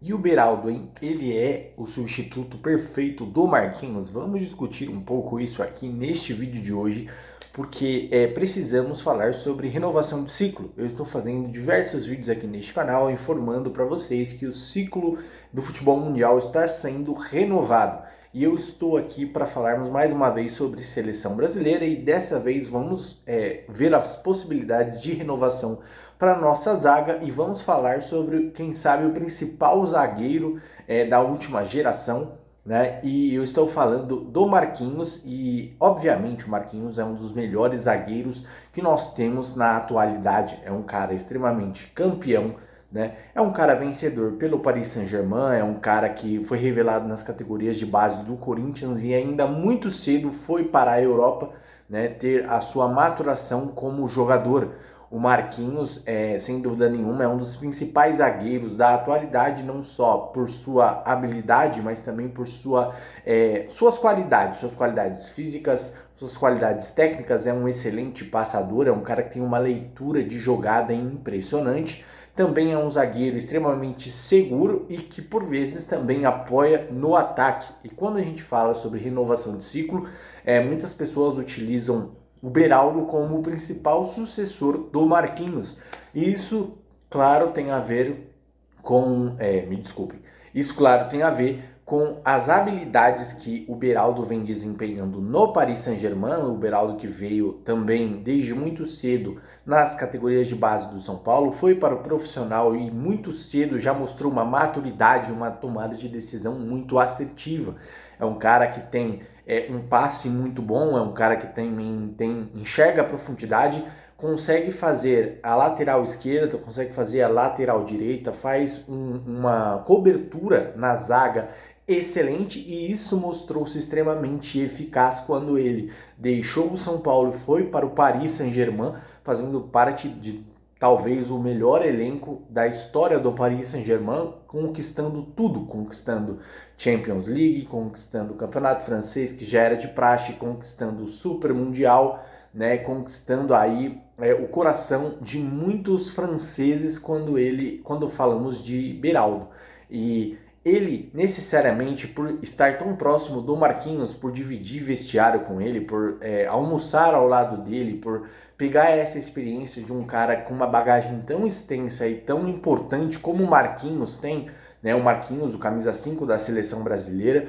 E o Beraldo, hein? Ele é o substituto perfeito do Marquinhos? Vamos discutir um pouco isso aqui neste vídeo de hoje, porque precisamos falar sobre renovação de ciclo. Eu estou fazendo diversos vídeos aqui neste canal informando para vocês que o ciclo do futebol mundial está sendo renovado. E eu estou aqui para falarmos mais uma vez sobre seleção brasileira e dessa vez vamos ver as possibilidades de renovação para a nossa zaga e vamos falar sobre, quem sabe, o principal zagueiro da última geração, né? E eu estou falando do Marquinhos e, obviamente, o Marquinhos é um dos melhores zagueiros que nós temos na atualidade. É um cara extremamente campeão, né? É um cara vencedor pelo Paris Saint-Germain, é um cara que foi revelado nas categorias de base do Corinthians e ainda muito cedo foi para a Europa, né, ter a sua maturação como jogador. O Marquinhos, sem dúvida nenhuma, é um dos principais zagueiros da atualidade, não só por sua habilidade, mas também por suas qualidades físicas, suas qualidades técnicas. É um excelente passador, é um cara que tem uma leitura de jogada impressionante. Também é um zagueiro extremamente seguro e que por vezes também apoia no ataque. E quando a gente fala sobre renovação de ciclo, muitas pessoas utilizam o Beraldo como o principal sucessor do Marquinhos. E isso, claro, tem a ver com... me desculpem. Isso, claro, tem a ver com as habilidades que o Beraldo vem desempenhando no Paris Saint-Germain, o Beraldo que veio também desde muito cedo nas categorias de base do São Paulo, foi para o profissional e muito cedo já mostrou uma maturidade, uma tomada de decisão muito assertiva. É um cara que tem um passe muito bom, é um cara que enxerga a profundidade, consegue fazer a lateral esquerda, consegue fazer a lateral direita, faz uma cobertura na zaga excelente e isso mostrou-se extremamente eficaz quando ele deixou o São Paulo e foi para o Paris Saint-Germain, fazendo parte de talvez o melhor elenco da história do Paris Saint-Germain, conquistando tudo, conquistando Champions League, conquistando o Campeonato Francês, que já era de praxe, conquistando o Super Mundial, né, conquistando aí o coração de muitos franceses quando falamos de Beraldo. E ele, necessariamente, por estar tão próximo do Marquinhos, por dividir vestiário com ele, por almoçar ao lado dele, por pegar essa experiência de um cara com uma bagagem tão extensa e tão importante como o Marquinhos tem, né? O Marquinhos, o camisa 5 da seleção brasileira,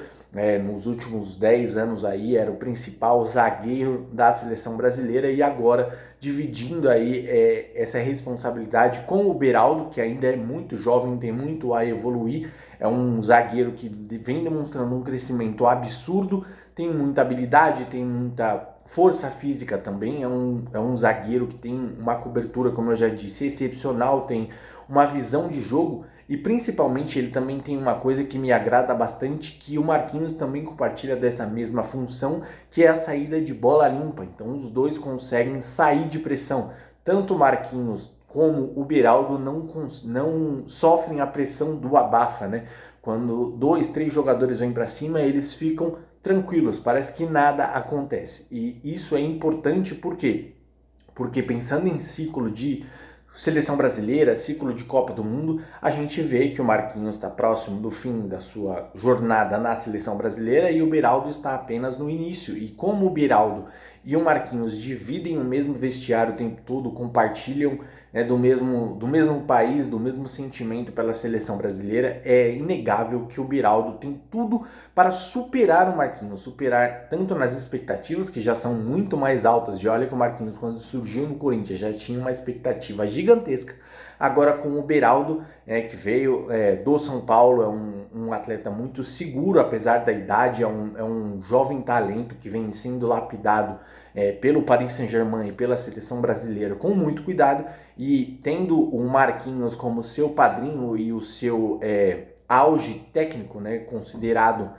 nos últimos 10 anos aí, era o principal zagueiro da seleção brasileira e agora dividindo aí essa responsabilidade com o Beraldo, que ainda é muito jovem, tem muito a evoluir. É um zagueiro que vem demonstrando um crescimento absurdo, tem muita habilidade, tem muita força física também. É um zagueiro que tem uma cobertura, como eu já disse, excepcional, tem uma visão de jogo e principalmente ele também tem uma coisa que me agrada bastante, que o Marquinhos também compartilha dessa mesma função, que é a saída de bola limpa. Então os dois conseguem sair de pressão. Tanto o Marquinhos como o Beraldo não sofrem a pressão do abafa, né? Quando 2, 3 jogadores vêm para cima, eles ficam tranquilos, parece que nada acontece. E isso é importante por quê? Porque pensando em ciclo de seleção brasileira, ciclo de Copa do Mundo, a gente vê que o Marquinhos está próximo do fim da sua jornada na seleção brasileira e o Beraldo está apenas no início. E como o Beraldo e o Marquinhos dividem o mesmo vestiário o tempo todo, compartilham do mesmo país, do mesmo sentimento pela seleção brasileira, é inegável que o Beraldo tem tudo para superar o Marquinhos, superar tanto nas expectativas, que já são muito mais altas, e olha que o Marquinhos, quando surgiu no Corinthians, já tinha uma expectativa gigantesca. Agora com o Beraldo, que veio do São Paulo, é um atleta muito seguro, apesar da idade, é um jovem talento que vem sendo lapidado pelo Paris Saint-Germain e pela seleção brasileira com muito cuidado, e tendo o Marquinhos como seu padrinho e o seu auge técnico, né, considerado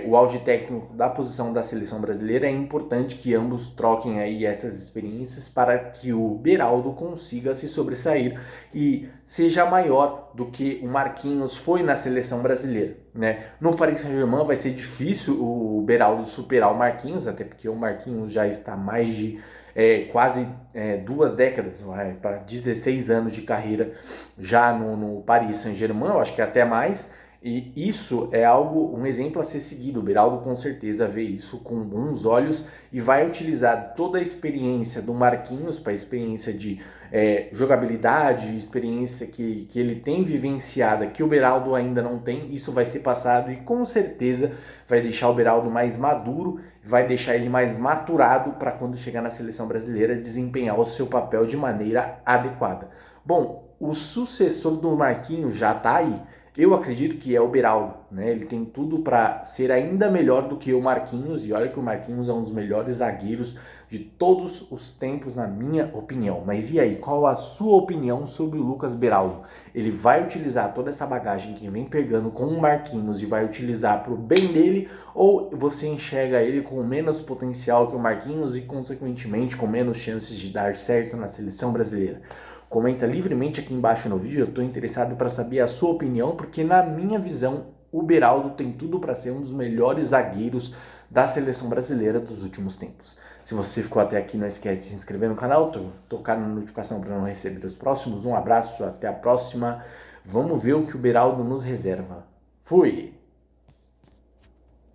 o auge técnico da posição da seleção brasileira, é importante que ambos troquem aí essas experiências para que o Beraldo consiga se sobressair e seja maior do que o Marquinhos foi na seleção brasileira, né? No Paris Saint-Germain vai ser difícil o Beraldo superar o Marquinhos, até porque o Marquinhos já está mais de quase 2 décadas, para 16 anos de carreira já no Paris Saint-Germain, eu acho que até mais. E isso é um exemplo a ser seguido. O Beraldo com certeza vê isso com bons olhos e vai utilizar toda a experiência do Marquinhos, para a experiência de jogabilidade, experiência que ele tem vivenciada, que o Beraldo ainda não tem. Isso vai ser passado e com certeza vai deixar o Beraldo mais maduro, vai deixar ele mais maturado para quando chegar na seleção brasileira desempenhar o seu papel de maneira adequada. Bom, o sucessor do Marquinhos já está aí. Eu acredito que é o Beraldo, né? Ele tem tudo para ser ainda melhor do que o Marquinhos, e olha que o Marquinhos é um dos melhores zagueiros de todos os tempos, na minha opinião. Mas e aí, qual a sua opinião sobre o Lucas Beraldo? Ele vai utilizar toda essa bagagem que vem pegando com o Marquinhos e vai utilizar para o bem dele, ou você enxerga ele com menos potencial que o Marquinhos e, consequentemente, com menos chances de dar certo na seleção brasileira? Comenta livremente aqui embaixo no vídeo, eu estou interessado para saber a sua opinião, porque na minha visão, o Beraldo tem tudo para ser um dos melhores zagueiros da seleção brasileira dos últimos tempos. Se você ficou até aqui, não esquece de se inscrever no canal, tocar na notificação para não receber os próximos. Um abraço, até a próxima. Vamos ver o que o Beraldo nos reserva. Fui!